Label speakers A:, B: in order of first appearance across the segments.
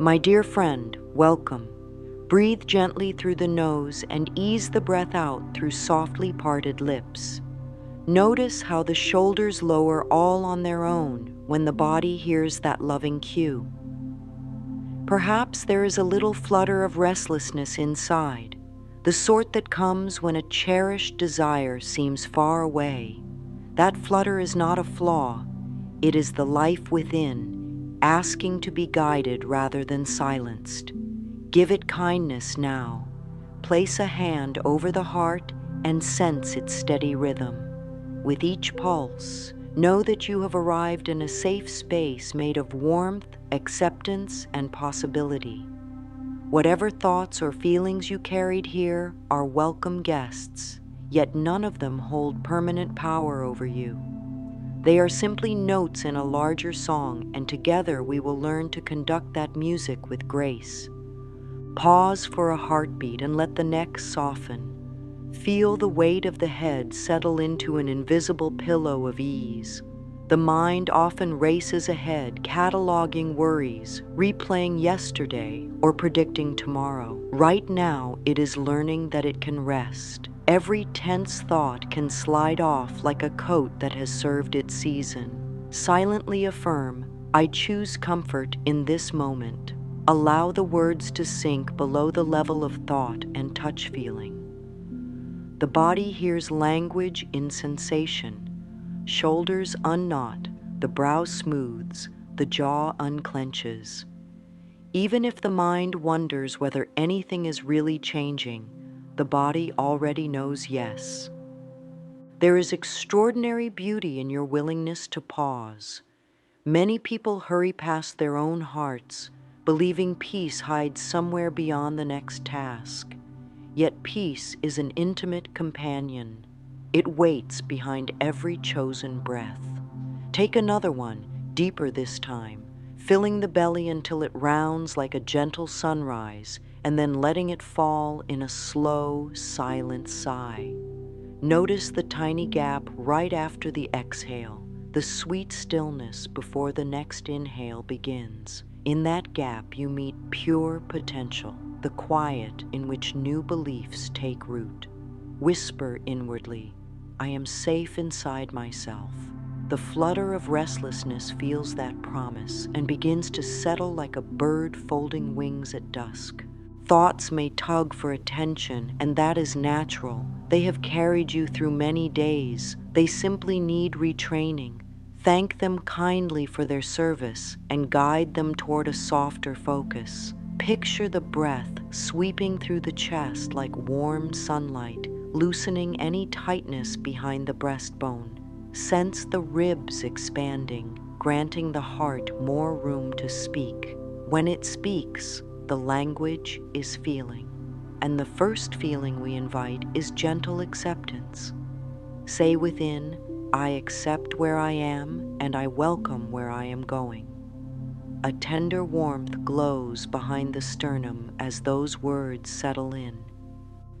A: My dear friend, welcome. Breathe gently through the nose and ease the breath out through softly parted lips. Notice how the shoulders lower all on their own when the body hears that loving cue. Perhaps there is a little flutter of restlessness inside, the sort that comes when a cherished desire seems far away. That flutter is not a flaw, it is the life within, asking to be guided rather than silenced. Give it kindness now. Place a hand over the heart and sense its steady rhythm. With each pulse, know that you have arrived in a safe space made of warmth, acceptance, and possibility. Whatever thoughts or feelings you carried here are welcome guests, yet none of them hold permanent power over you. They are simply notes in a larger song, and together we will learn to conduct that music with grace. Pause for a heartbeat and let the neck soften. Feel the weight of the head settle into an invisible pillow of ease. The mind often races ahead, cataloging worries, replaying yesterday, or predicting tomorrow. Right now, it is learning that it can rest. Every tense thought can slide off like a coat that has served its season. Silently affirm, I choose comfort in this moment. Allow the words to sink below the level of thought and touch feeling. The body hears language in sensation. Shoulders unknot, the brow smooths, the jaw unclenches. Even if the mind wonders whether anything is really changing, the body already knows yes. There is extraordinary beauty in your willingness to pause. Many people hurry past their own hearts, believing peace hides somewhere beyond the next task. Yet peace is an intimate companion. It waits behind every chosen breath. Take another one, deeper this time, filling the belly until it rounds like a gentle sunrise, and then letting it fall in a slow, silent sigh. Notice the tiny gap right after the exhale, the sweet stillness before the next inhale begins. In that gap, you meet pure potential, the quiet in which new beliefs take root. Whisper inwardly, I am safe inside myself. The flutter of restlessness feels that promise and begins to settle like a bird folding wings at dusk. Thoughts may tug for attention, and that is natural. They have carried you through many days. They simply need retraining. Thank them kindly for their service and guide them toward a softer focus. Picture the breath sweeping through the chest like warm sunlight, loosening any tightness behind the breastbone. Sense the ribs expanding, granting the heart more room to speak. When it speaks, the language is feeling. And the first feeling we invite is gentle acceptance. Say within, I accept where I am and I welcome where I am going. A tender warmth glows behind the sternum as those words settle in.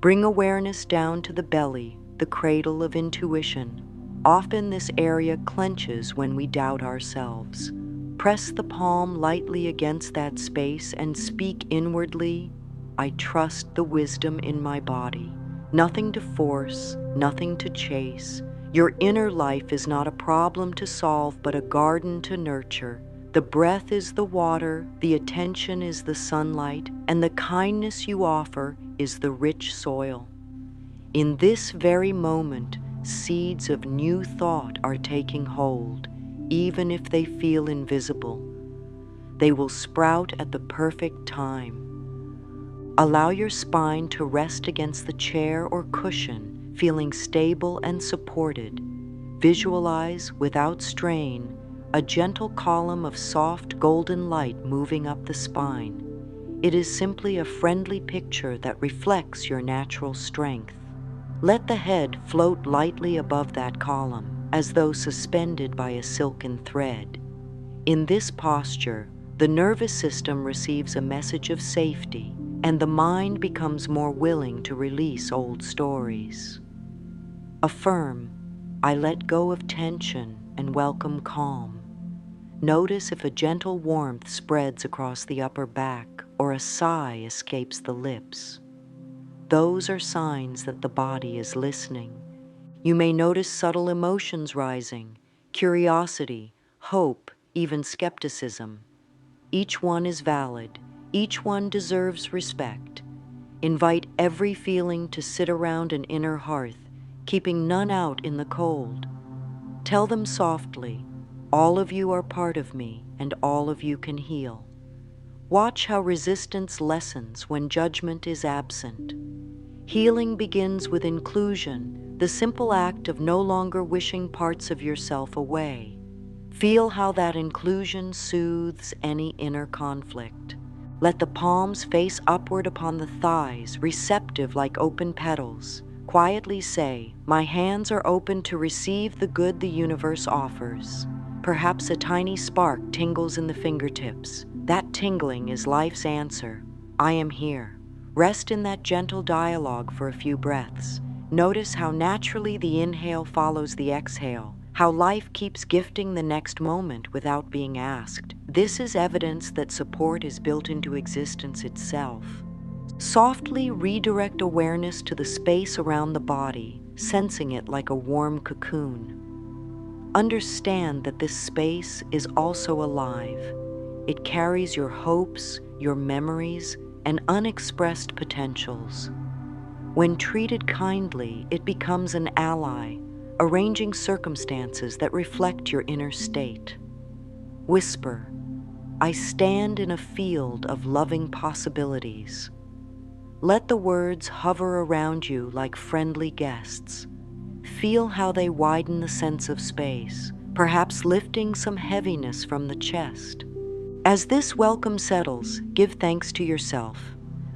A: Bring awareness down to the belly, the cradle of intuition. Often this area clenches when we doubt ourselves. Press the palm lightly against that space and speak inwardly, I trust the wisdom in my body. Nothing to force, nothing to chase. Your inner life is not a problem to solve, but a garden to nurture. The breath is the water, the attention is the sunlight, and the kindness you offer is the rich soil. In this very moment, seeds of new thought are taking hold, even if they feel invisible. They will sprout at the perfect time. Allow your spine to rest against the chair or cushion, feeling stable and supported. Visualize, without strain, a gentle column of soft golden light moving up the spine. It is simply a friendly picture that reflects your natural strength. Let the head float lightly above that column, as though suspended by a silken thread. In this posture, the nervous system receives a message of safety, and the mind becomes more willing to release old stories. Affirm, I let go of tension and welcome calm. Notice if a gentle warmth spreads across the upper back or a sigh escapes the lips. Those are signs that the body is listening. You may notice subtle emotions rising, curiosity, hope, even skepticism. Each one is valid. Each one deserves respect. Invite every feeling to sit around an inner hearth, keeping none out in the cold. Tell them softly, all of you are part of me, and all of you can heal. Watch how resistance lessens when judgment is absent. Healing begins with inclusion, the simple act of no longer wishing parts of yourself away. Feel how that inclusion soothes any inner conflict. Let the palms face upward upon the thighs, receptive like open petals. Quietly say, my hands are open to receive the good the universe offers. Perhaps a tiny spark tingles in the fingertips. That tingling is life's answer. I am here. Rest in that gentle dialogue for a few breaths. Notice how naturally the inhale follows the exhale, how life keeps gifting the next moment without being asked. This is evidence that support is built into existence itself. Softly redirect awareness to the space around the body, sensing it like a warm cocoon. Understand that this space is also alive. It carries your hopes, your memories, and unexpressed potentials. When treated kindly, it becomes an ally, arranging circumstances that reflect your inner state. Whisper, I stand in a field of loving possibilities. Let the words hover around you like friendly guests. Feel how they widen the sense of space, perhaps lifting some heaviness from the chest. As this welcome settles, give thanks to yourself.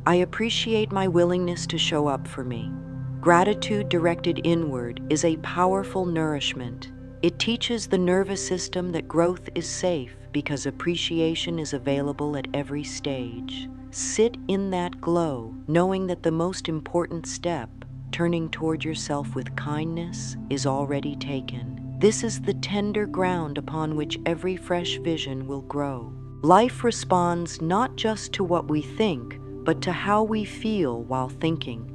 A: I appreciate my willingness to show up for me. Gratitude directed inward is a powerful nourishment. It teaches the nervous system that growth is safe because appreciation is available at every stage. Sit in that glow, knowing that the most important step, turning toward yourself with kindness, is already taken. This is the tender ground upon which every fresh vision will grow. Life responds not just to what we think, but to how we feel while thinking.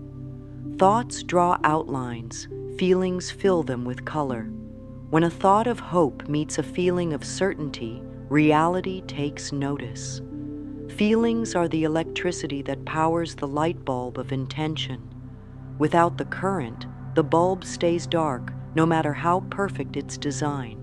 A: Thoughts draw outlines, feelings fill them with color. When a thought of hope meets a feeling of certainty, reality takes notice. Feelings are the electricity that powers the light bulb of intention. Without the current, the bulb stays dark, no matter how perfect its design.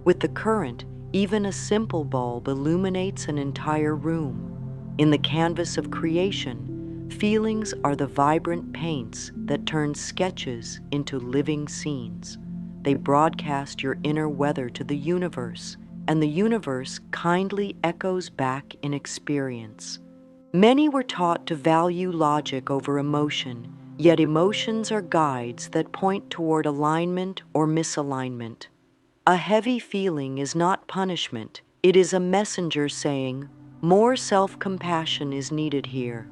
A: With the current, even a simple bulb illuminates an entire room. In the canvas of creation, feelings are the vibrant paints that turn sketches into living scenes. They broadcast your inner weather to the universe, and the universe kindly echoes back in experience. Many were taught to value logic over emotion, yet emotions are guides that point toward alignment or misalignment. A heavy feeling is not punishment. It is a messenger saying, more self-compassion is needed here.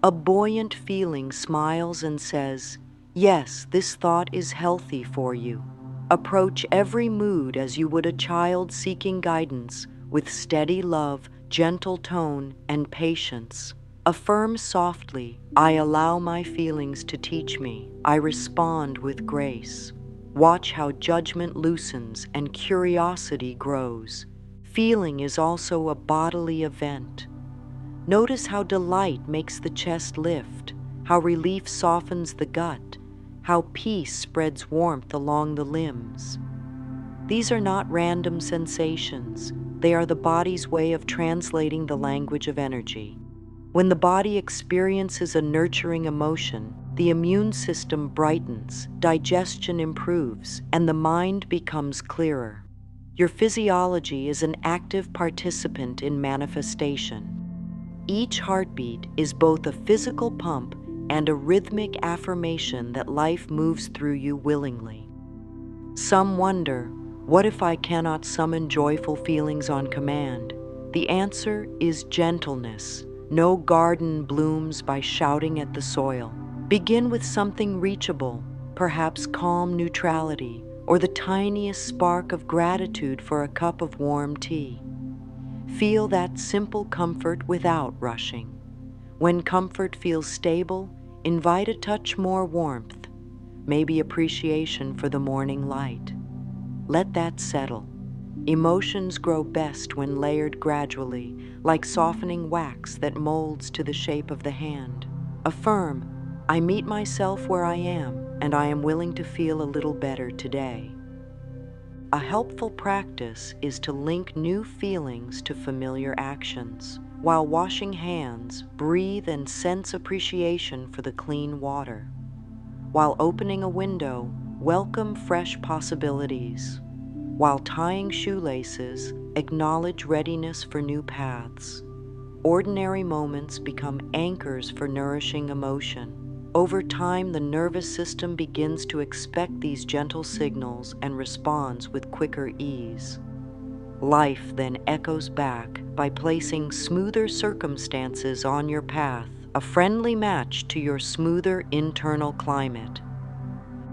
A: A buoyant feeling smiles and says, yes, this thought is healthy for you. Approach every mood as you would a child seeking guidance, with steady love, gentle tone, and patience. Affirm softly, I allow my feelings to teach me. I respond with grace. Watch how judgment loosens and curiosity grows. Feeling is also a bodily event. Notice how delight makes the chest lift, how relief softens the gut, how peace spreads warmth along the limbs. These are not random sensations. They are the body's way of translating the language of energy. When the body experiences a nurturing emotion, the immune system brightens, digestion improves, and the mind becomes clearer. Your physiology is an active participant in manifestation. Each heartbeat is both a physical pump and a rhythmic affirmation that life moves through you willingly. Some wonder, what if I cannot summon joyful feelings on command? The answer is gentleness. No garden blooms by shouting at the soil. Begin with something reachable, perhaps calm neutrality, or the tiniest spark of gratitude for a cup of warm tea. Feel that simple comfort without rushing. When comfort feels stable, invite a touch more warmth, maybe appreciation for the morning light. Let that settle. Emotions grow best when layered gradually, like softening wax that molds to the shape of the hand. Affirm, I meet myself where I am, and I am willing to feel a little better today. A helpful practice is to link new feelings to familiar actions. While washing hands, breathe and sense appreciation for the clean water. While opening a window, welcome fresh possibilities. While tying shoelaces, acknowledge readiness for new paths. Ordinary moments become anchors for nourishing emotion. Over time, the nervous system begins to expect these gentle signals and responds with quicker ease. Life then echoes back by placing smoother circumstances on your path, a friendly match to your smoother internal climate.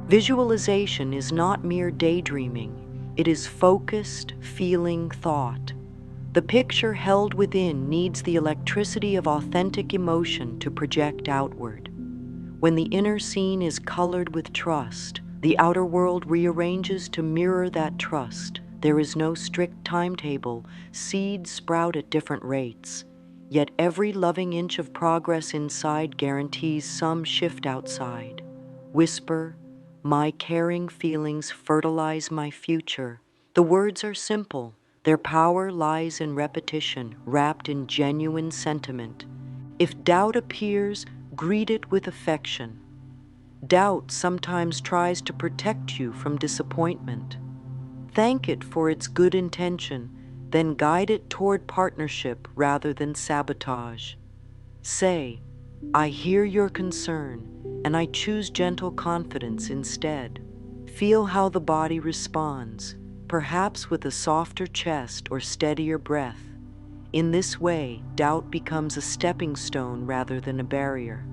A: Visualization is not mere daydreaming, it is focused, feeling thought. The picture held within needs the electricity of authentic emotion to project outward. When the inner scene is colored with trust, the outer world rearranges to mirror that trust. There is no strict timetable, seeds sprout at different rates. Yet every loving inch of progress inside guarantees some shift outside. Whisper, my caring feelings fertilize my future. The words are simple. Their power lies in repetition, wrapped in genuine sentiment. If doubt appears, greet it with affection. Doubt sometimes tries to protect you from disappointment. Thank it for its good intention, then guide it toward partnership rather than sabotage. Say, I hear your concern, and I choose gentle confidence instead. Feel how the body responds, perhaps with a softer chest or steadier breath. In this way, doubt becomes a stepping stone rather than a barrier.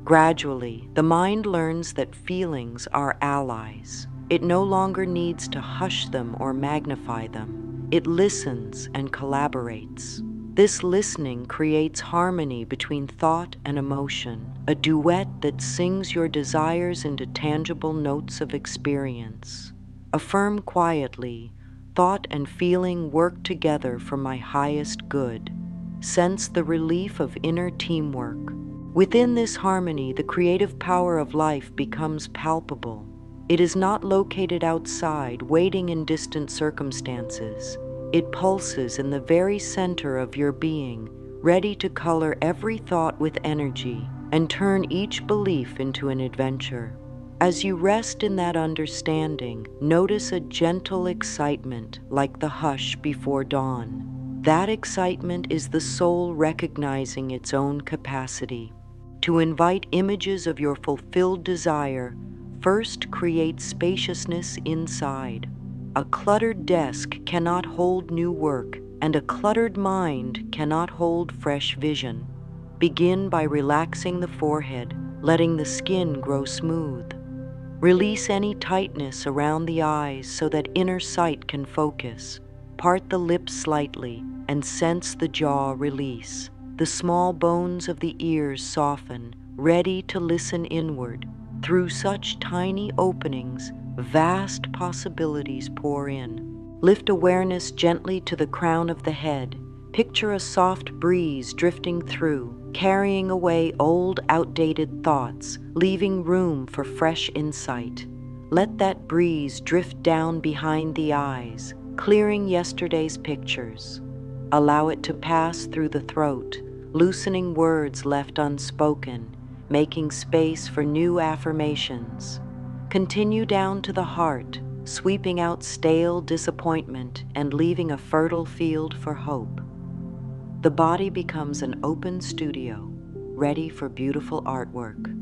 A: Gradually, the mind learns that feelings are allies. It no longer needs to hush them or magnify them. It listens and collaborates. This listening creates harmony between thought and emotion, a duet that sings your desires into tangible notes of experience. Affirm quietly, thought and feeling work together for my highest good. Sense the relief of inner teamwork. Within this harmony, the creative power of life becomes palpable. It is not located outside, waiting in distant circumstances. It pulses in the very center of your being, ready to color every thought with energy and turn each belief into an adventure. As you rest in that understanding, notice a gentle excitement like the hush before dawn. That excitement is the soul recognizing its own capacity. To invite images of your fulfilled desire, first create spaciousness inside. A cluttered desk cannot hold new work, and a cluttered mind cannot hold fresh vision. Begin by relaxing the forehead, letting the skin grow smooth. Release any tightness around the eyes so that inner sight can focus. Part the lips slightly and sense the jaw release. The small bones of the ears soften, ready to listen inward. Through such tiny openings, vast possibilities pour in. Lift awareness gently to the crown of the head. Picture a soft breeze drifting through, carrying away old, outdated thoughts, leaving room for fresh insight. Let that breeze drift down behind the eyes, clearing yesterday's pictures. Allow it to pass through the throat, loosening words left unspoken, making space for new affirmations. Continue down to the heart, sweeping out stale disappointment and leaving a fertile field for hope. The body becomes an open studio, ready for beautiful artwork.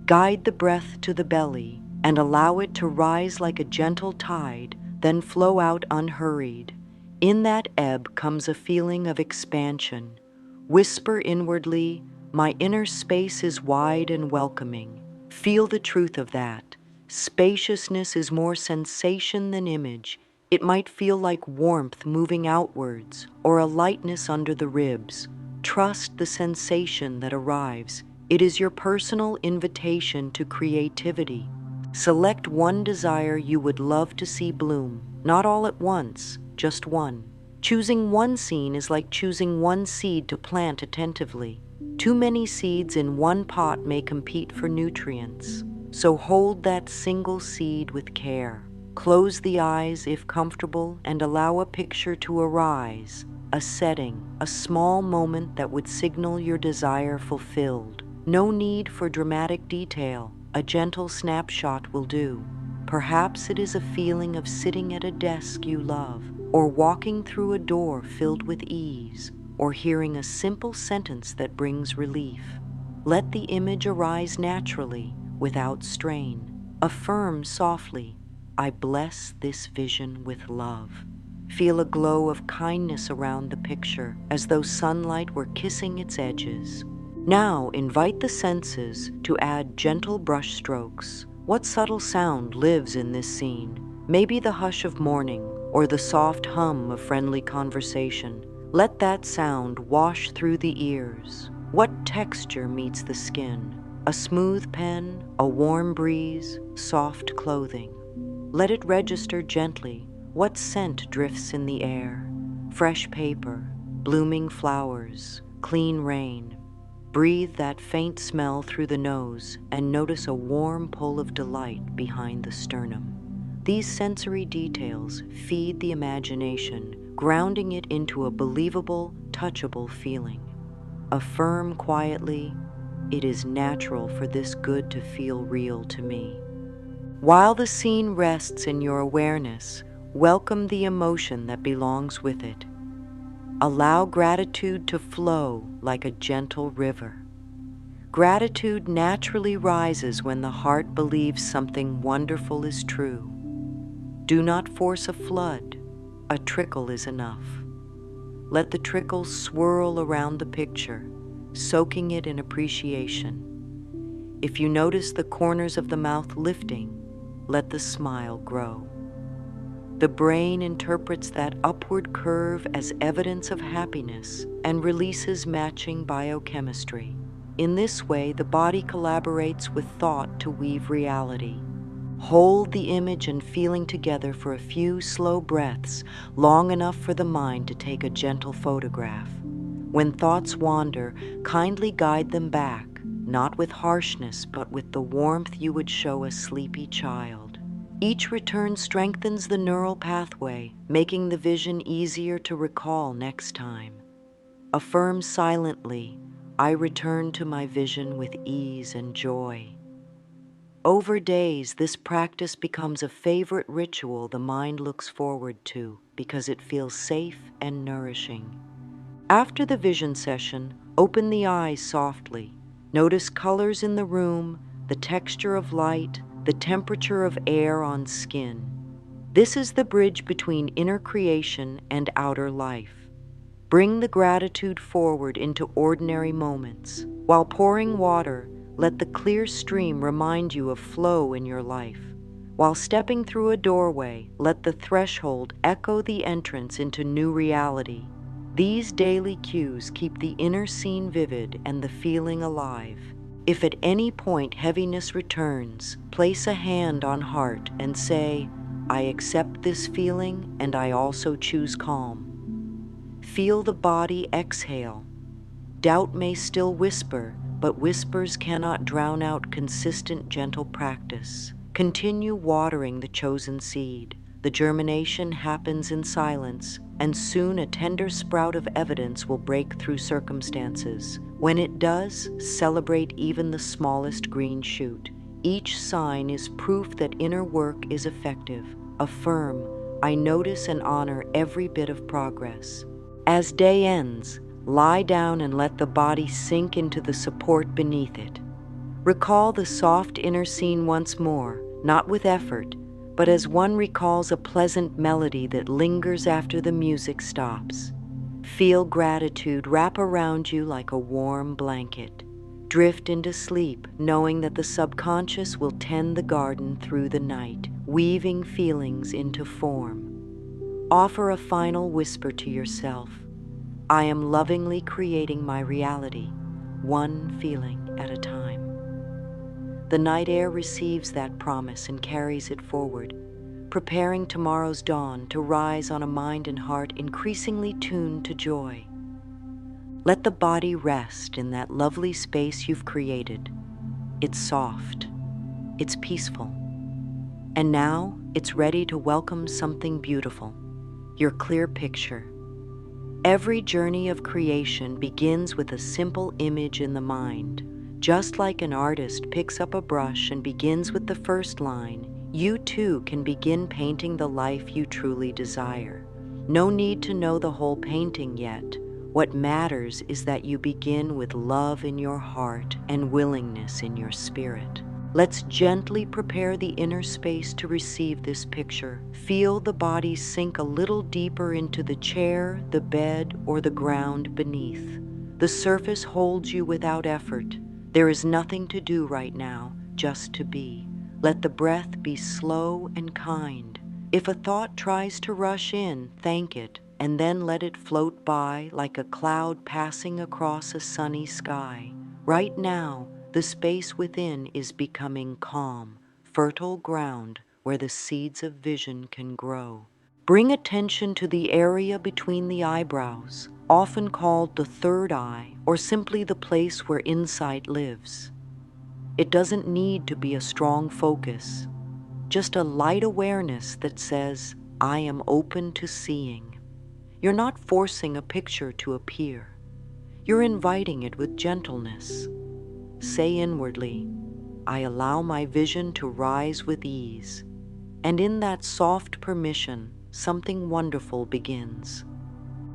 A: Guide the breath to the belly and allow it to rise like a gentle tide, then flow out unhurried. In that ebb comes a feeling of expansion. Whisper inwardly, my inner space is wide and welcoming. Feel the truth of that. Spaciousness is more sensation than image. It might feel like warmth moving outwards or a lightness under the ribs. Trust the sensation that arrives. It is your personal invitation to creativity. Select one desire you would love to see bloom, not all at once, just one. Choosing one scene is like choosing one seed to plant attentively. Too many seeds in one pot may compete for nutrients. So hold that single seed with care. Close the eyes if comfortable and allow a picture to arise, a setting, a small moment that would signal your desire fulfilled. No need for dramatic detail. A gentle snapshot will do. Perhaps it is a feeling of sitting at a desk you love, or walking through a door filled with ease, or hearing a simple sentence that brings relief. Let the image arise naturally, without strain. Affirm softly, I bless this vision with love. Feel a glow of kindness around the picture, as though sunlight were kissing its edges. Now invite the senses to add gentle brush strokes. What subtle sound lives in this scene? Maybe the hush of morning, or the soft hum of friendly conversation. Let that sound wash through the ears. What texture meets the skin? A smooth pen, a warm breeze, soft clothing. Let it register gently. What scent drifts in the air? Fresh paper, blooming flowers, clean rain. Breathe that faint smell through the nose and notice a warm pull of delight behind the sternum. These sensory details feed the imagination, grounding it into a believable, touchable feeling. Affirm quietly, it is natural for this good to feel real to me. While the scene rests in your awareness, welcome the emotion that belongs with it. Allow gratitude to flow like a gentle river. Gratitude naturally rises when the heart believes something wonderful is true. Do not force a flood. A trickle is enough. Let the trickle swirl around the picture, soaking it in appreciation. If you notice the corners of the mouth lifting, let the smile grow. The brain interprets that upward curve as evidence of happiness and releases matching biochemistry. In this way, the body collaborates with thought to weave reality. Hold the image and feeling together for a few slow breaths, long enough for the mind to take a gentle photograph. When thoughts wander, kindly guide them back, not with harshness, but with the warmth you would show a sleepy child. Each return strengthens the neural pathway, making the vision easier to recall next time. Affirm silently, I return to my vision with ease and joy. Over days, this practice becomes a favorite ritual the mind looks forward to because it feels safe and nourishing. After the vision session, open the eyes softly. Notice colors in the room, the texture of light, the temperature of air on skin. This is the bridge between inner creation and outer life. Bring the gratitude forward into ordinary moments. While pouring water, let the clear stream remind you of flow in your life. While stepping through a doorway, let the threshold echo the entrance into new reality. These daily cues keep the inner scene vivid and the feeling alive. If at any point heaviness returns, place a hand on heart and say, I accept this feeling and I also choose calm. Feel the body exhale. Doubt may still whisper, but whispers cannot drown out consistent, gentle practice. Continue watering the chosen seed. The germination happens in silence, and soon a tender sprout of evidence will break through circumstances. When it does, celebrate even the smallest green shoot. Each sign is proof that inner work is effective. Affirm, I notice and honor every bit of progress. As day ends, lie down and let the body sink into the support beneath it. Recall the soft inner scene once more, not with effort, but as one recalls a pleasant melody that lingers after the music stops. Feel gratitude wrap around you like a warm blanket. Drift into sleep, knowing that the subconscious will tend the garden through the night, weaving feelings into form. Offer a final whisper to yourself. I am lovingly creating my reality, one feeling at a time. The night air receives that promise and carries it forward, preparing tomorrow's dawn to rise on a mind and heart increasingly tuned to joy. Let the body rest in that lovely space you've created. It's soft, it's peaceful, and now it's ready to welcome something beautiful, your clear picture. Every journey of creation begins with a simple image in the mind. Just like an artist picks up a brush and begins with the first line, you too can begin painting the life you truly desire. No need to know the whole painting yet. What matters is that you begin with love in your heart and willingness in your spirit. Let's gently prepare the inner space to receive this picture. Feel the body sink a little deeper into the chair, the bed, or the ground beneath. The surface holds you without effort. There is nothing to do right now, just to be. Let the breath be slow and kind. If a thought tries to rush in, thank it, and then let it float by like a cloud passing across a sunny sky. Right now, the space within is becoming calm, fertile ground where the seeds of vision can grow. Bring attention to the area between the eyebrows, often called the third eye, or simply the place where insight lives. It doesn't need to be a strong focus, just a light awareness that says, I am open to seeing. You're not forcing a picture to appear. You're inviting it with gentleness. Say inwardly, I allow my vision to rise with ease. And in that soft permission, something wonderful begins.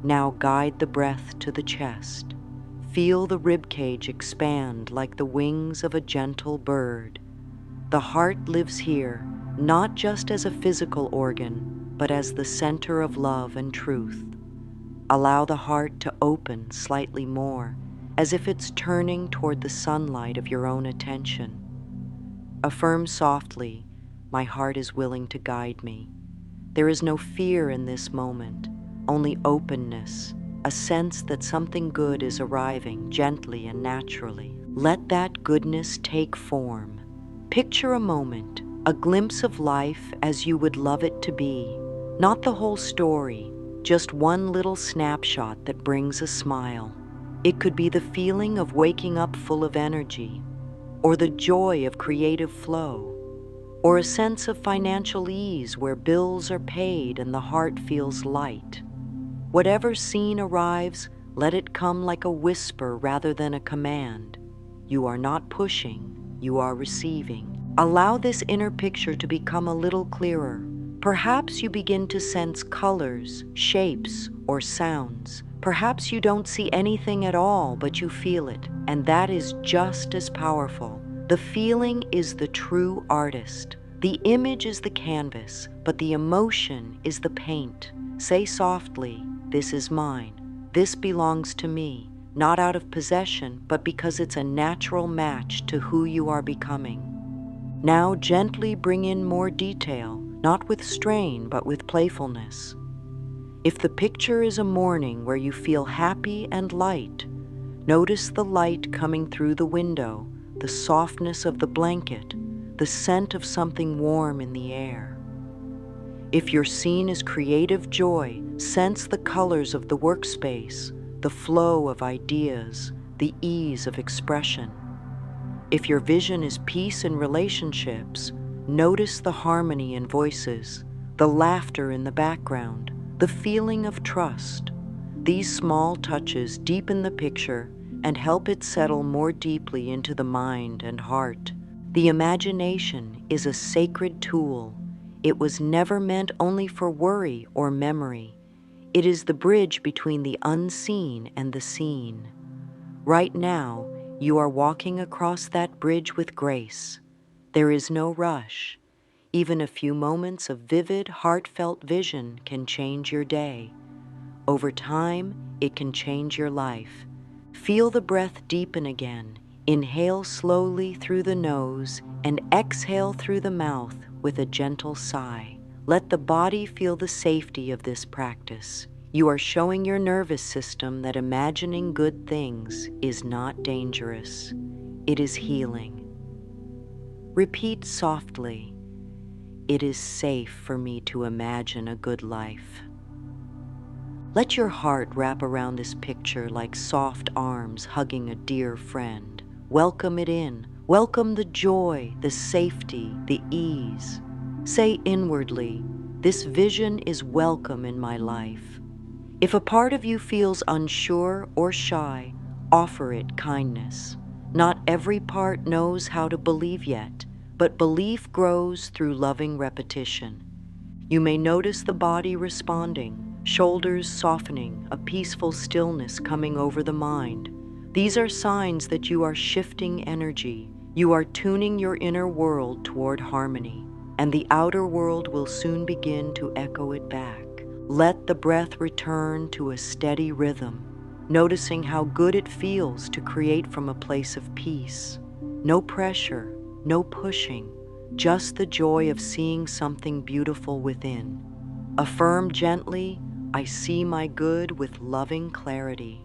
A: Now guide the breath to the chest. Feel the ribcage expand like the wings of a gentle bird. The heart lives here, not just as a physical organ, but as the center of love and truth. Allow the heart to open slightly more, as if it's turning toward the sunlight of your own attention. Affirm softly, my heart is willing to guide me. There is no fear in this moment, only openness, a sense that something good is arriving gently and naturally. Let that goodness take form. Picture a moment, a glimpse of life as you would love it to be. Not the whole story, just one little snapshot that brings a smile. It could be the feeling of waking up full of energy, or the joy of creative flow, or a sense of financial ease where bills are paid and the heart feels light. Whatever scene arrives, let it come like a whisper rather than a command. You are not pushing, you are receiving. Allow this inner picture to become a little clearer. Perhaps you begin to sense colors, shapes, or sounds. Perhaps you don't see anything at all, but you feel it, and that is just as powerful. The feeling is the true artist. The image is the canvas, but the emotion is the paint. Say softly, this is mine. This belongs to me, not out of possession, but because it's a natural match to who you are becoming. Now gently bring in more detail, not with strain, but with playfulness. If the picture is a morning where you feel happy and light, notice the light coming through the window, the softness of the blanket, the scent of something warm in the air. If your scene is creative joy, sense the colors of the workspace, the flow of ideas, the ease of expression. If your vision is peace and relationships, notice the harmony in voices, the laughter in the background, the feeling of trust. These small touches deepen the picture and help it settle more deeply into the mind and heart. The imagination is a sacred tool. It was never meant only for worry or memory. It is the bridge between the unseen and the seen. Right now, you are walking across that bridge with grace. There is no rush. Even a few moments of vivid, heartfelt vision can change your day. Over time, it can change your life. Feel the breath deepen again. Inhale slowly through the nose and exhale through the mouth with a gentle sigh. Let the body feel the safety of this practice. You are showing your nervous system that imagining good things is not dangerous. It is healing. Repeat softly, "It is safe for me to imagine a good life." Let your heart wrap around this picture like soft arms hugging a dear friend. Welcome it in. Welcome the joy, the safety, the ease. Say inwardly, "This vision is welcome in my life." If a part of you feels unsure or shy, offer it kindness. Not every part knows how to believe yet, but belief grows through loving repetition. You may notice the body responding, shoulders softening, a peaceful stillness coming over the mind. These are signs that you are shifting energy. You are tuning your inner world toward harmony, and the outer world will soon begin to echo it back. Let the breath return to a steady rhythm, noticing how good it feels to create from a place of peace. No pressure, no pushing, just the joy of seeing something beautiful within. Affirm gently, "I see my good with loving clarity."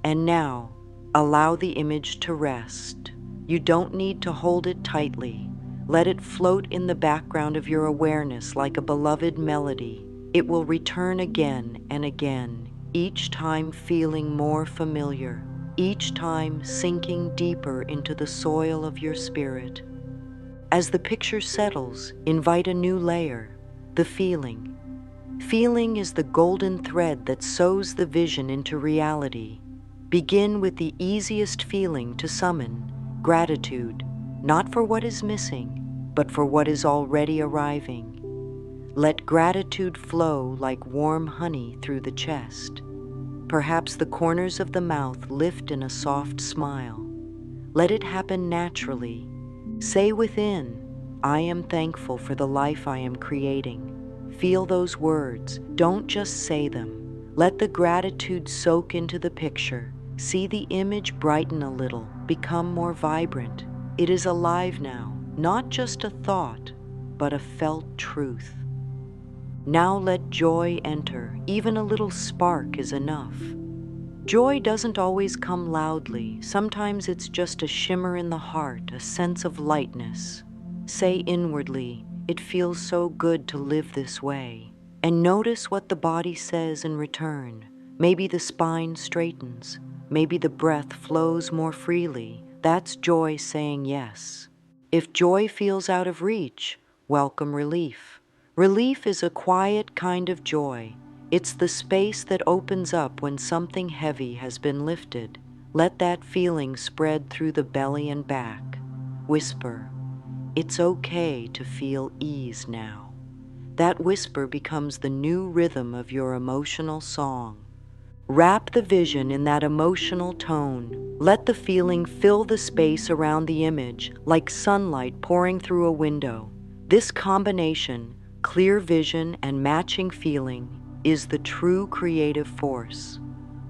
A: And now, allow the image to rest. You don't need to hold it tightly. Let it float in the background of your awareness like a beloved melody. It will return again and again, each time feeling more familiar, each time sinking deeper into the soil of your spirit. As the picture settles, invite a new layer, the feeling. Feeling is the golden thread that sews the vision into reality. Begin with the easiest feeling to summon, gratitude, not for what is missing, but for what is already arriving. Let gratitude flow like warm honey through the chest. Perhaps the corners of the mouth lift in a soft smile. Let it happen naturally. Say within, "I am thankful for the life I am creating." Feel those words. Don't just say them. Let the gratitude soak into the picture. See the image brighten a little, become more vibrant. It is alive now, not just a thought, but a felt truth. Now let joy enter. Even a little spark is enough. Joy doesn't always come loudly. Sometimes it's just a shimmer in the heart, a sense of lightness. Say inwardly, "It feels so good to live this way." And notice what the body says in return. Maybe the spine straightens. Maybe the breath flows more freely. That's joy saying yes. If joy feels out of reach, welcome relief. Relief is a quiet kind of joy. It's the space that opens up when something heavy has been lifted. Let that feeling spread through the belly and back. Whisper, "It's okay to feel ease now." That whisper becomes the new rhythm of your emotional song. Wrap the vision in that emotional tone. Let the feeling fill the space around the image like sunlight pouring through a window. This combination, clear vision and matching feeling, is the true creative force.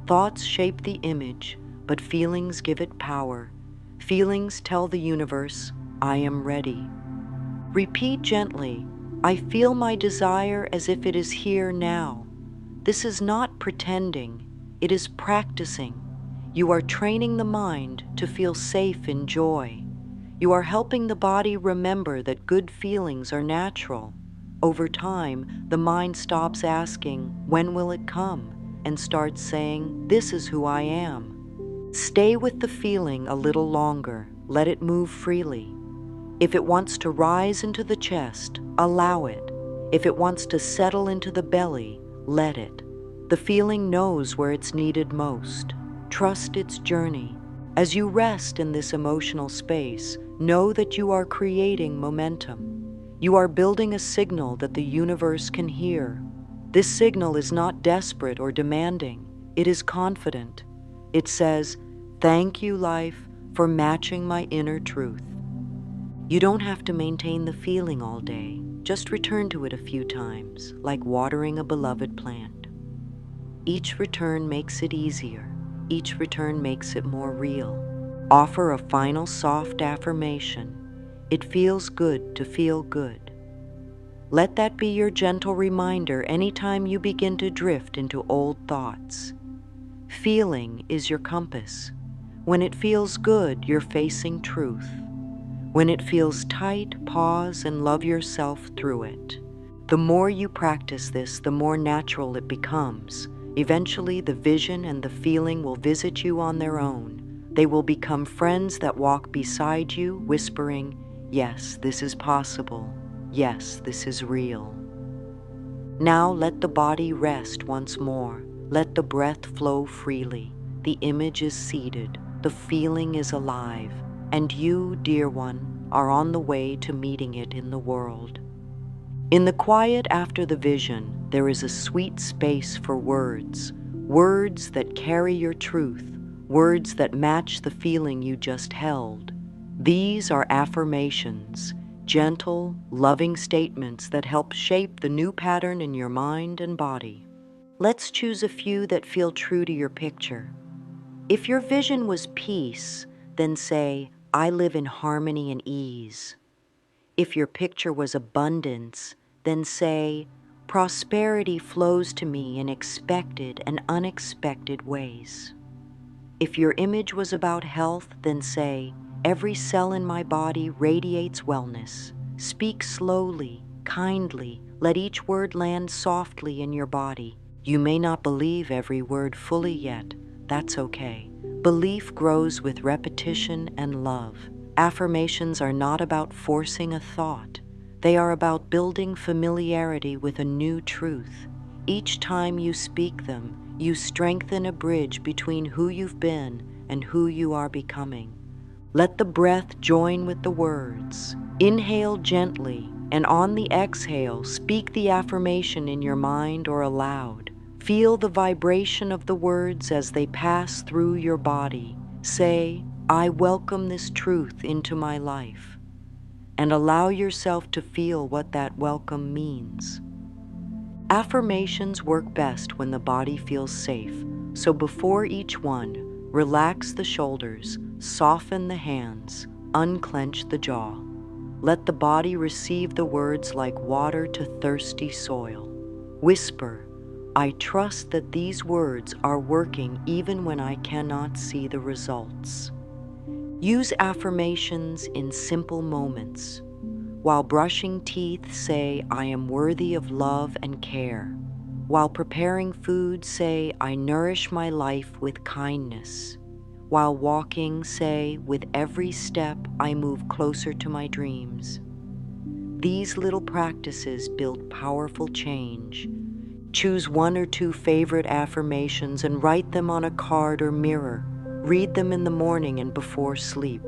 A: Thoughts shape the image, but feelings give it power. Feelings tell the universe, "I am ready." Repeat gently, "I feel my desire as if it is here now." This is not pretending, it is practicing. You are training the mind to feel safe in joy. You are helping the body remember that good feelings are natural. Over time, the mind stops asking, "When will it come?" and starts saying, "This is who I am." Stay with the feeling a little longer. Let it move freely. If it wants to rise into the chest, allow it. If it wants to settle into the belly, let it. The feeling knows where it's needed most. Trust its journey. As you rest in this emotional space, know that you are creating momentum. You are building a signal that the universe can hear. This signal is not desperate or demanding. It is confident. It says, "Thank you, life, for matching my inner truth." You don't have to maintain the feeling all day. Just return to it a few times, like watering a beloved plant. Each return makes it easier. Each return makes it more real. Offer a final soft affirmation. It feels good to feel good. Let that be your gentle reminder anytime you begin to drift into old thoughts. Feeling is your compass. When it feels good, you're facing truth. When it feels tight, pause and love yourself through it. The more you practice this, the more natural it becomes. Eventually, the vision and the feeling will visit you on their own. They will become friends that walk beside you, whispering, "Yes, this is possible. Yes, this is real." Now let the body rest once more. Let the breath flow freely. The image is seated. The feeling is alive. And you, dear one, are on the way to meeting it in the world. In the quiet after the vision, there is a sweet space for words. Words that carry your truth. Words that match the feeling you just held. These are affirmations. Gentle, loving statements that help shape the new pattern in your mind and body. Let's choose a few that feel true to your picture. If your vision was peace, then say, "I live in harmony and ease." If your picture was abundance, then say, "Prosperity flows to me in expected and unexpected ways." If your image was about health, then say, "Every cell in my body radiates wellness." Speak slowly, kindly. Let each word land softly in your body. You may not believe every word fully yet. That's okay. Belief grows with repetition and love. Affirmations are not about forcing a thought. They are about building familiarity with a new truth. Each time you speak them, you strengthen a bridge between who you've been and who you are becoming. Let the breath join with the words. Inhale gently, and on the exhale, speak the affirmation in your mind or aloud. Feel the vibration of the words as they pass through your body. Say, "I welcome this truth into my life," and allow yourself to feel what that welcome means. Affirmations work best when the body feels safe, so before each one, relax the shoulders, soften the hands, unclench the jaw. Let the body receive the words like water to thirsty soil. Whisper, "I trust that these words are working even when I cannot see the results." Use affirmations in simple moments. While brushing teeth, say, "I am worthy of love and care." While preparing food, say, "I nourish my life with kindness." While walking, say, "With every step, I move closer to my dreams." These little practices build powerful change. Choose one or two favorite affirmations and write them on a card or mirror. Read them in the morning and before sleep.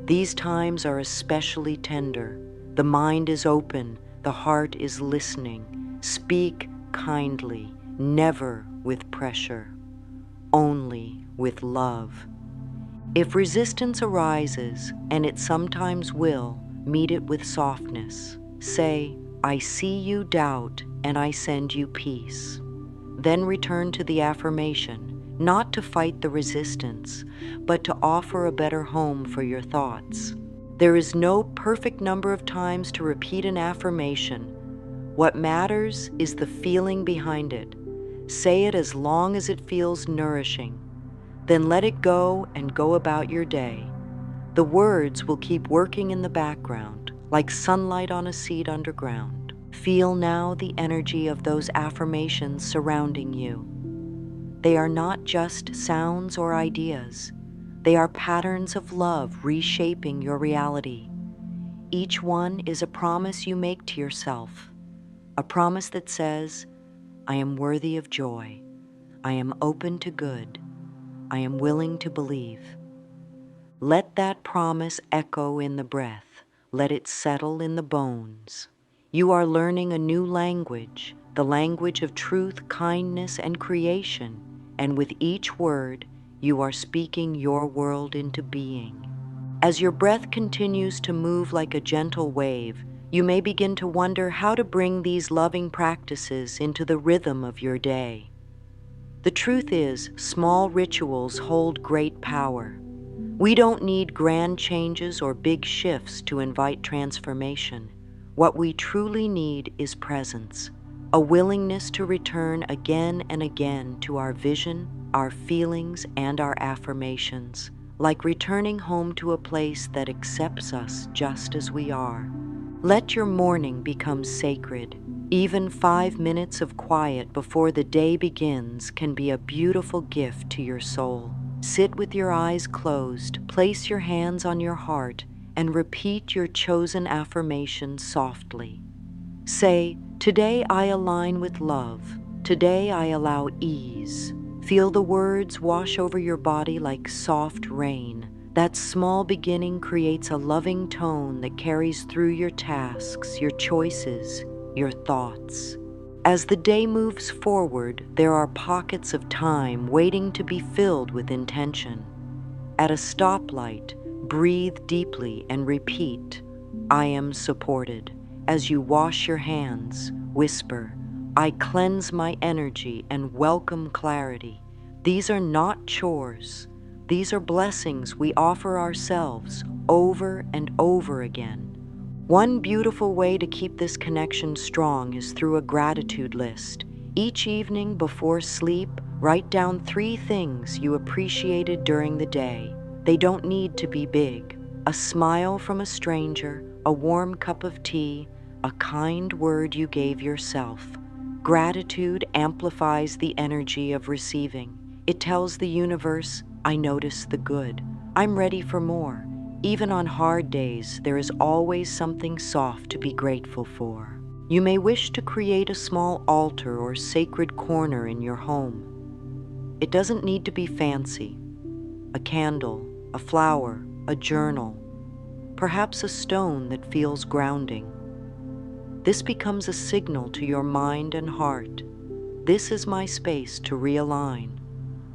A: These times are especially tender. The mind is open, the heart is listening. Speak kindly, never with pressure, only with love. If resistance arises, and it sometimes will, meet it with softness. Say, "I see you doubt, and I send you peace." Then return to the affirmation, not to fight the resistance, but to offer a better home for your thoughts. There is no perfect number of times to repeat an affirmation. What matters is the feeling behind it. Say it as long as it feels nourishing. Then let it go and go about your day. The words will keep working in the background, like sunlight on a seed underground. Feel now the energy of those affirmations surrounding you. They are not just sounds or ideas. They are patterns of love reshaping your reality. Each one is a promise you make to yourself, a promise that says, "I am worthy of joy. I am open to good. I am willing to believe." Let that promise echo in the breath. Let it settle in the bones. You are learning a new language, the language of truth, kindness, and creation. And with each word, you are speaking your world into being. As your breath continues to move like a gentle wave, you may begin to wonder how to bring these loving practices into the rhythm of your day. The truth is, small rituals hold great power. We don't need grand changes or big shifts to invite transformation. What we truly need is presence, a willingness to return again and again to our vision, our feelings, and our affirmations, like returning home to a place that accepts us just as we are. Let your morning become sacred. Even 5 minutes of quiet before the day begins can be a beautiful gift to your soul. Sit with your eyes closed, place your hands on your heart, and repeat your chosen affirmation softly. Say, "Today I align with love. Today I allow ease." Feel the words wash over your body like soft rain. That small beginning creates a loving tone that carries through your tasks, your choices, your thoughts. As the day moves forward, there are pockets of time waiting to be filled with intention. At a stoplight, breathe deeply and repeat, "I am supported." As you wash your hands, whisper, "I cleanse my energy and welcome clarity." These are not chores. These are blessings we offer ourselves over and over again. One beautiful way to keep this connection strong is through a gratitude list. Each evening before sleep, write down 3 things you appreciated during the day. They don't need to be big. A smile from a stranger, a warm cup of tea, a kind word you gave yourself. Gratitude amplifies the energy of receiving. It tells the universe, "I notice the good. I'm ready for more." Even on hard days, there is always something soft to be grateful for. You may wish to create a small altar or sacred corner in your home. It doesn't need to be fancy. A candle, a flower, a journal, perhaps a stone that feels grounding. This becomes a signal to your mind and heart. This is my space to realign.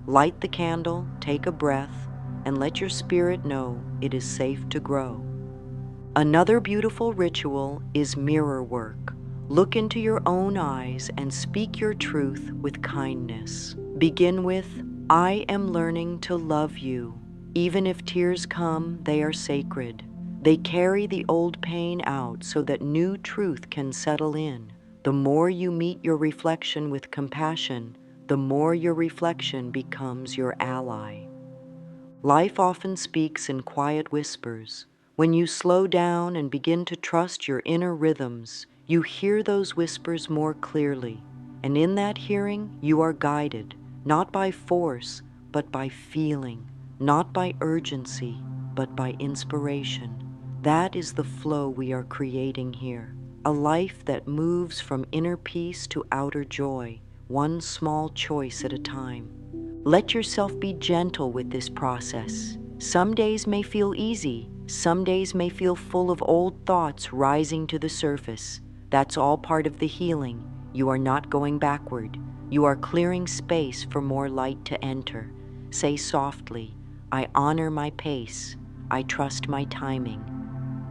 A: Light the candle, take a breath, and let your spirit know it is safe to grow. Another beautiful ritual is mirror work. Look into your own eyes and speak your truth with kindness. Begin with, "I am learning to love you." Even if tears come, they are sacred. They carry the old pain out so that new truth can settle in. The more you meet your reflection with compassion, the more your reflection becomes your ally. Life often speaks in quiet whispers. When you slow down and begin to trust your inner rhythms, you hear those whispers more clearly. And in that hearing, you are guided, not by force, but by feeling, not by urgency, but by inspiration. That is the flow we are creating here, a life that moves from inner peace to outer joy, one small choice at a time. Let yourself be gentle with this process. Some days may feel easy, some days may feel full of old thoughts rising to the surface. That's all part of the healing. You are not going backward. You are clearing space for more light to enter. Say softly, "I honor my pace. I trust my timing."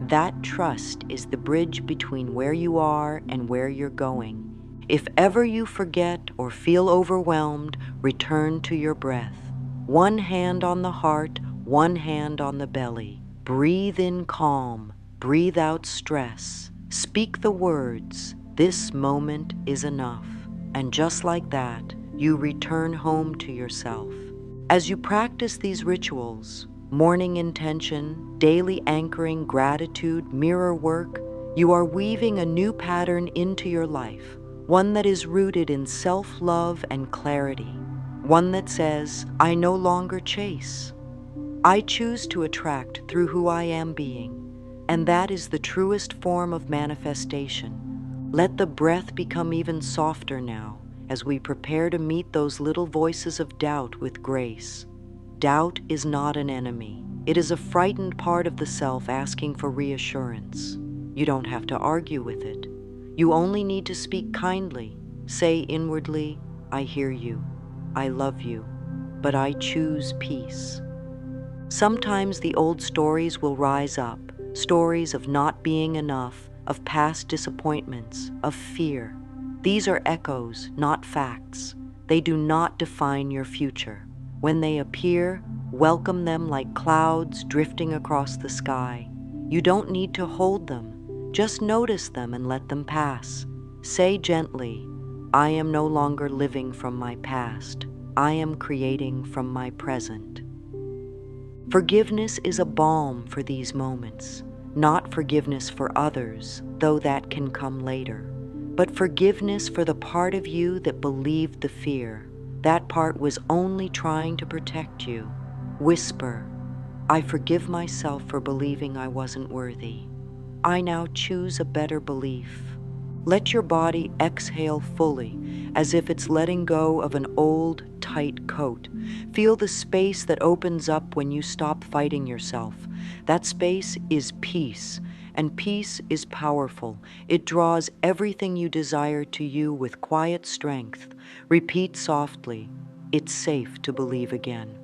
A: That trust is the bridge between where you are and where you're going. If ever you forget or feel overwhelmed, return to your breath. One hand on the heart, one hand on the belly. Breathe in calm, breathe out stress. Speak the words, "This moment is enough." And just like that, you return home to yourself. As you practice these rituals, morning intention, daily anchoring, gratitude, mirror work, you are weaving a new pattern into your life. One that is rooted in self-love and clarity. One that says, "I no longer chase. I choose to attract through who I am being." And that is the truest form of manifestation. Let the breath become even softer now as we prepare to meet those little voices of doubt with grace. Doubt is not an enemy. It is a frightened part of the self asking for reassurance. You don't have to argue with it. You only need to speak kindly. Say inwardly, "I hear you. I love you. But I choose peace." Sometimes the old stories will rise up, stories of not being enough, of past disappointments, of fear. These are echoes, not facts. They do not define your future. When they appear, Welcome them like clouds drifting across the sky. You don't need to hold them, just notice them and let them pass. Say gently, I am no longer living from my past. I am creating from my present. Forgiveness is a balm for these moments, not forgiveness for others, though that can come later, but forgiveness for the part of you that believed the fear. That part was only trying to protect you. Whisper, I forgive myself for believing I wasn't worthy. I now choose a better belief. Let your body exhale fully, as if it's letting go of an old, tight coat. Feel the space that opens up when you stop fighting yourself. That space is peace, and peace is powerful. It draws everything you desire to you with quiet strength. Repeat softly, it's safe to believe again.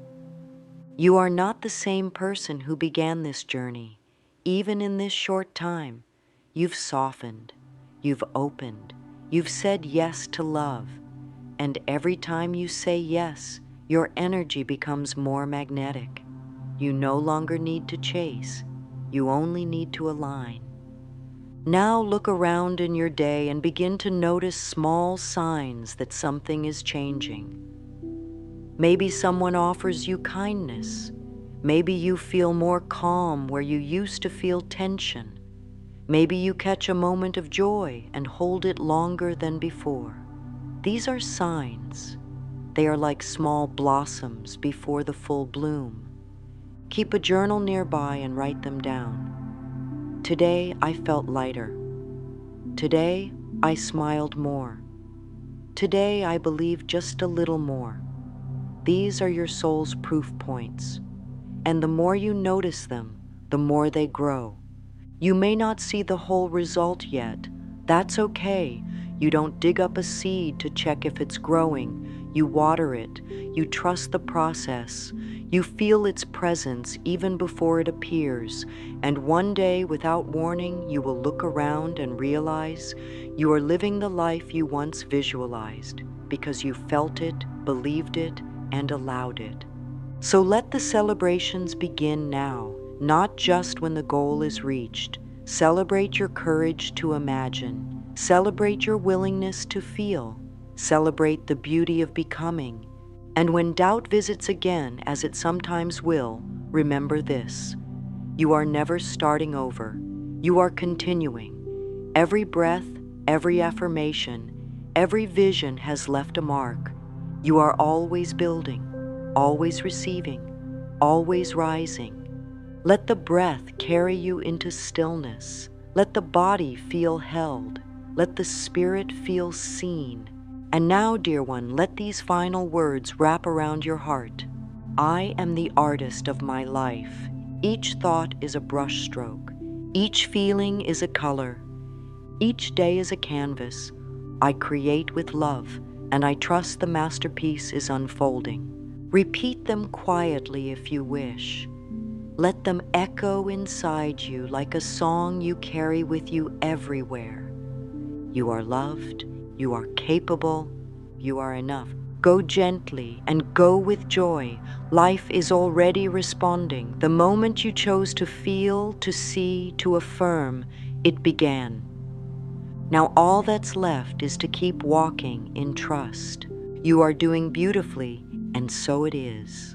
A: You are not the same person who began this journey. Even in this short time, you've softened, you've opened, you've said yes to love. And every time you say yes, your energy becomes more magnetic. You no longer need to chase, you only need to align. Now look around in your day and begin to notice small signs that something is changing. Maybe someone offers you kindness. Maybe you feel more calm where you used to feel tension. Maybe you catch a moment of joy and hold it longer than before. These are signs. They are like small blossoms before the full bloom. Keep a journal nearby and write them down. Today I felt lighter. Today I smiled more. Today I believed just a little more. These are your soul's proof points. And the more you notice them, the more they grow. You may not see the whole result yet. That's okay. You don't dig up a seed to check if it's growing. You water it. You trust the process. You feel its presence even before it appears. And one day, without warning, you will look around and realize you are living the life you once visualized because you felt it, believed it, and allowed it. So let the celebrations begin now, not just when the goal is reached. Celebrate your courage to imagine. Celebrate your willingness to feel. Celebrate the beauty of becoming. And when doubt visits again, as it sometimes will, remember this. You are never starting over. You are continuing. Every breath, every affirmation, every vision has left a mark. You are always building, always receiving, always rising. Let the breath carry you into stillness. Let the body feel held. Let the spirit feel seen. And now, dear one, let these final words wrap around your heart. I am the artist of my life. Each thought is a brushstroke. Each feeling is a color. Each day is a canvas. I create with love, and I trust the masterpiece is unfolding. Repeat them quietly if you wish. Let them echo inside you like a song you carry with you everywhere. You are loved, you are capable, you are enough. Go gently and go with joy. Life is already responding. The moment you chose to feel, to see, to affirm, it began. Now all that's left is to keep walking in trust. You are doing beautifully, and so it is.